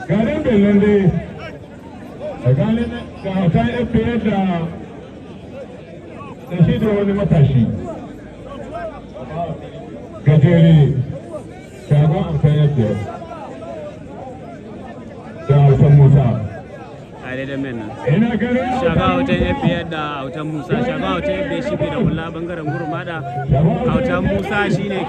garin bellon dai tsakanin ga hautan fpn da shi da wani matashi gajere shagon hautan fpn da hautan musa tare da men ina ganin shaga hautan fpn da hautan musa shaga hautan fpn shi da hula bangaren gurmada hautan musa shine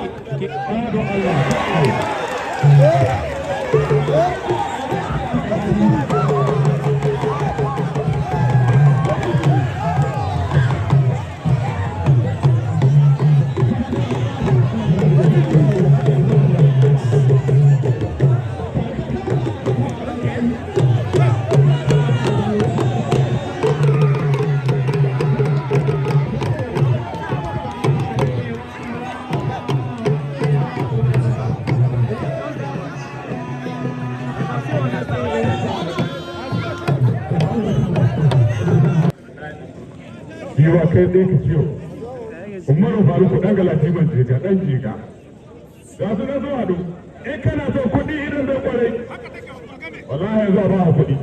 yiwa kai ɗaya ka ciyo umaru faruku ɗan galatiman jega ɗan jega ga su na zuwa do in kana son kuɗi idan zai kwarai wallahi zuwa ba a kuɗi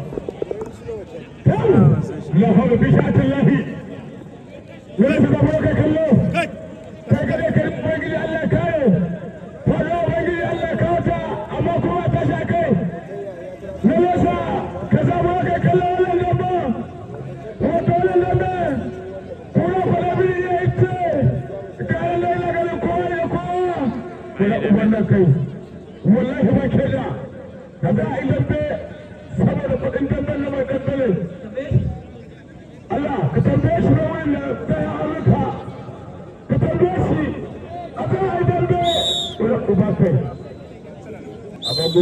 lahu bi sha'atin lahi wani su zama ka kallo kai ka dai kai ubangiji Allah kare fado ubangiji Allah kawata amma kuma ta sha kai na wasa ka zama ka kallo wannan lamba hoto wannan lamba wannan kai wallahi ba ke da ka za a yi dambe saboda kudin damben na mai dambele Allah ka tambaye shi na wannan ta yi amurka ka tambaye shi a za a yi dambe wadda uba kai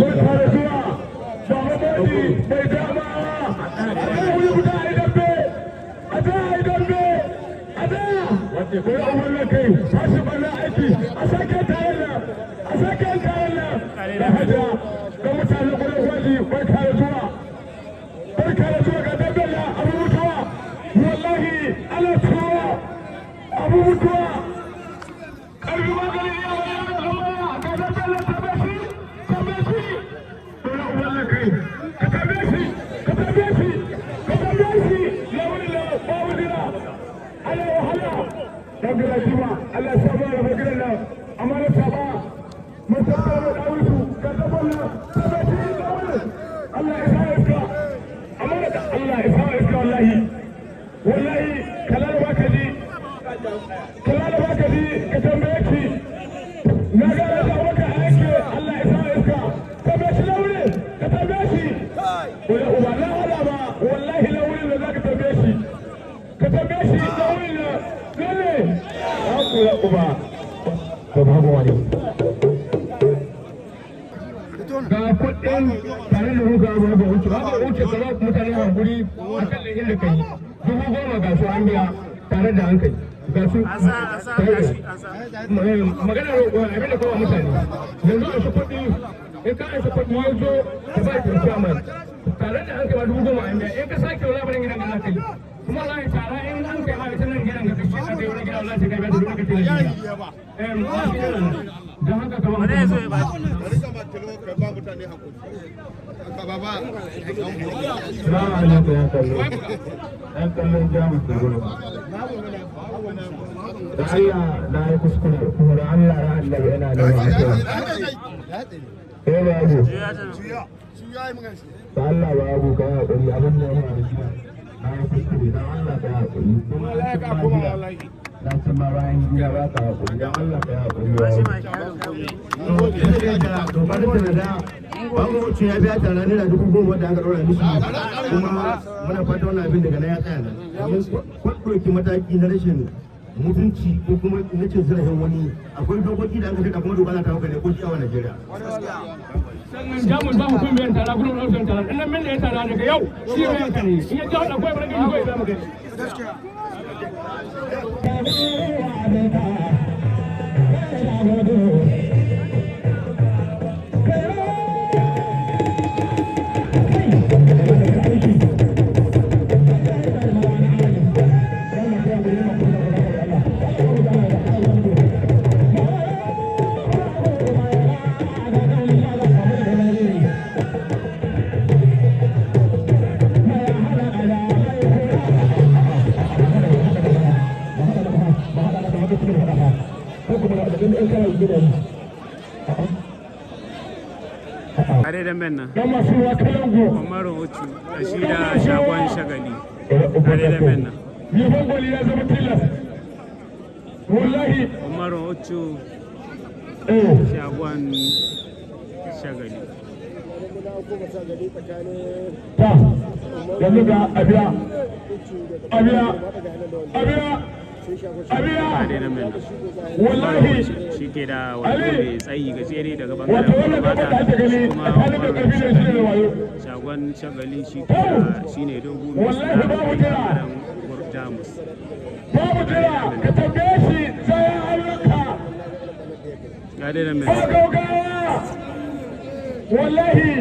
wata da zuwa ba mamadi mai dama a za a yi guda a yi dambe a za a yi dambe a za wadda wannan kai sashi bana aiki a sake tare da a sake kayan nan da hajja ga mutane gudun wani barka da zuwa ga dabbala abu mutuwa wallahi ana tuwa abu mutuwa ƙarfi magani ya bayan da zama ga dabbala tabe shi dole umarla kai ka tabe shi ya wani da babu dira ana wahala don gina jima Allah ya samu da magidan nan amma na saba musamman da ɗawisu ka zama na tabbaci da wani Allah ya sa iska amma da Allah ya sa iska wallahi kalala ba ka ji ka tambaye ki na ga da wata aiki Allah ya sa iska tambaye shi laure ka tambaye shi wala uba la wala ba wallahi laure da za ka tambaye shi laure na lalle ya kula uba to babu wani ga kuɗin tare da ruga ba ba wuce ka ba mutane hankuri a kan da inda kai 10,000 ga su an biya tare da hankali ga su magana abin da kawo mutane yanzu a su kuɗi in ka aisa kuɗi ya zo ka ba ki chairman tare da hankali ba 10,000 an biya in ka sake wani abin gidan ga hankali kuma za ka tara in an kai ma ita nan gidan ga kashi a kai wani gidan Allah ta kai ba da lokaci da da haka kamar wani yazo ya ba ba mutane hakuri baba salamu alaikum ya kallo an kallon jamus da gudu da Allah na yi kuskure kuma da Allah ya Allah yana da wa'azi eh babu da Allah babu ka hakuri abin da ya faru na yi kuskure da Allah ka hakuri kuma Allah ka kuma wallahi na ce ma bayan gida ba ka hakuri dan Allah ka hakuri babu wuce ya biya tara naira 10,000 da aka ɗora mishi kuma muna fata wannan abin daga nan ya tsaya nan domin ɗauki mataki na rashin mutunci ko kuma na cin zarafin wani akwai dokoki da aka shirya kuma doka na ta hauka ne ko ciyawa Najeriya. Jamus ba mu kuma tara gudun ɗaukar tara ɗan nan da ya tara daga yau shi ya yanka ne in ya jawo da akwai barkin ko ya zama kai. Are da men nan. Dan masu wa kalangu. Umaru Uchu da shi da shagon shagali. Are da men nan. Yabon gwali ya zama tilas. Wallahi. Umaru Uchu shagon shagali. Ta yanzu ga abiya. Abiya. Abiya. Abiya. Are da men nan. Wallahi. Shi ke da wani mai tsayi gajere daga bangaren mata kuma shagon shagali shi ne dogo mai suna bangaren jamus. Babu jira ka tambaye shi sai hannunka. Ya dai da mai. Wallahi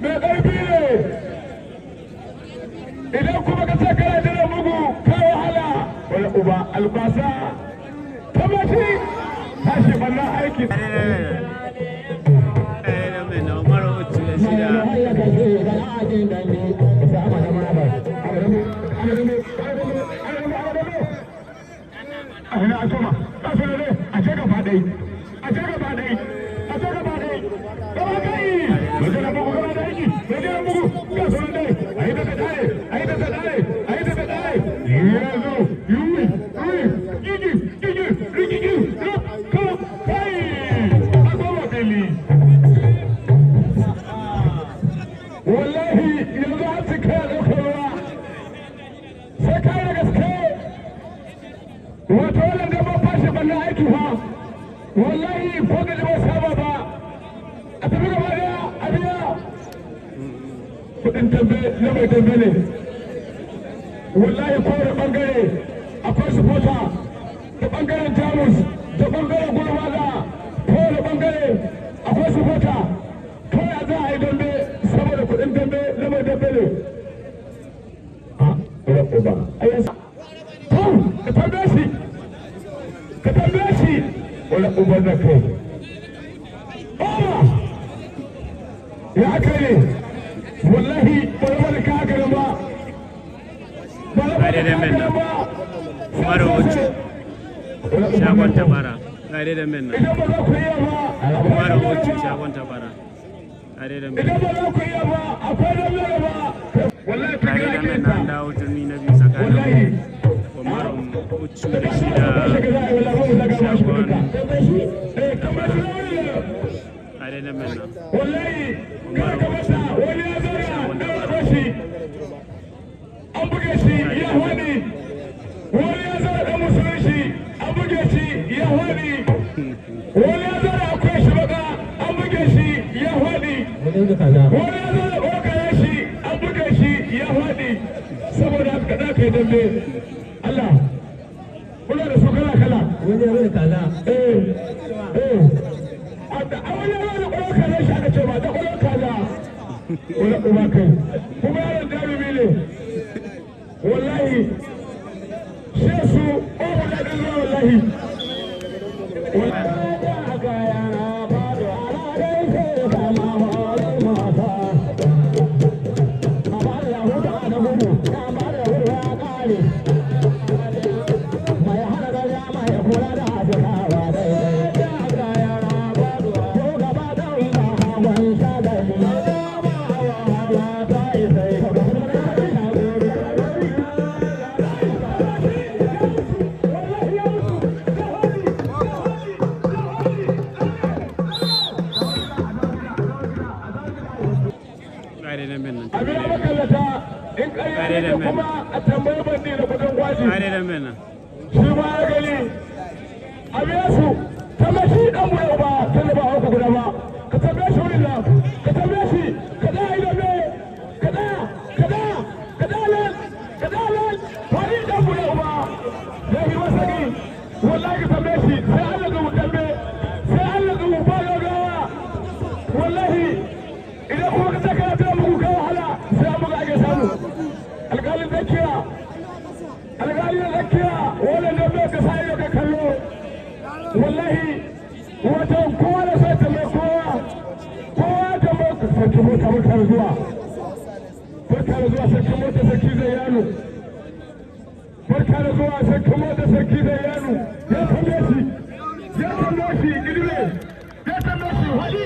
mai ƙarfi ne. Idan kuma ka ce kana jira bugu ka wahala. Wani uba albasa. Tabbati. Tashi banna aiki. Ina asoma, kasu ne a ce gaba dai, a ce gaba dai, a ce gaba dai, gaba kai, wajen bugu gaba da aiki, wajen bugu, kasu ne dai, a yi da ta dare, a yi da ta dare, a yi da ta dare, yanzu, yuwi, gigi, gigi, rigigi, kai, a goma beli. Wallahi yanzu an cika ya ɗauka ruwa, sai kai da gaske. Wato wannan da ba fashi banna aiki fa wallahi ko da ba saba ba a tafi gaba daya a biya kudin dambe na mai dambe ne wallahi kowane bangare akwai supporta da bangaren jamus da bangaren gurmada kowane bangare akwai supporta kawai a za a yi dambe saboda kudin dambe na mai dambe ne a ɗaya ba a yasa ka tambaye shi ka tambaye shi wala uban da kai ya aka ne wallahi wani wani ka haka ba Gare da men nan. Umaru Uchu shagon tabara. Gare da men nan. idan ba za ku iya ba Umaru Uchu shagon tabara. Gare da men. idan ba za ku iya ba akwai da mai ba wallahi ka Gare da gina men ka nan dawo turmi na biyu tsakanin Umaru Uchu da shi da shagon. Gare da men nan. wallahi Umaru Uchu wani ya zara shagon da tabara. rashi an buge shi ya wani wani ya zara da musulunci an buge shi ya wani wani ya zara akwai shi baka an buge shi ya wani wani ya zara ɓokaye shi an buge shi ya wani saboda haka da kai dambe Allah kula da su kala kala wani ya zara kaza a wani ya zara ɓokaye shi aka ce ba da ƙwallon kaza wani kuma kai kuma yaron jarumi ne wallahi sai su ɓogo da ɗin zuwa wallahi Gare da men nan. abin da makallata in ƙarya ne kuma a tambayi bandi da kudin gwaji Gare da men nan. shi ma ya gani a biya su kama shi dan buɗe ba tun da ba hauka guda ba ka tambaye shi wurin nan ka tambaye shi ka da ido ne ka da nan wani dan buɗe ba ya yi masa ni wallahi ka tambaye shi sai Allah zuwa dambe sai Allah zuwa ba gaggawa wallahi idan kuma ka saka lafiya muku kai wahala sai an buga ake samu alƙalin zakiya alƙalin zakiya wannan da bai ka sa ido ka kallo wallahi wato kowa da sai tambaye kowa ta mai sarki mota barka da zuwa sarki mota sarki zai yano barka da zuwa sarki mota sarki zai yano ya tambaye shi ya kallo shi gidire ya kallo shi hadi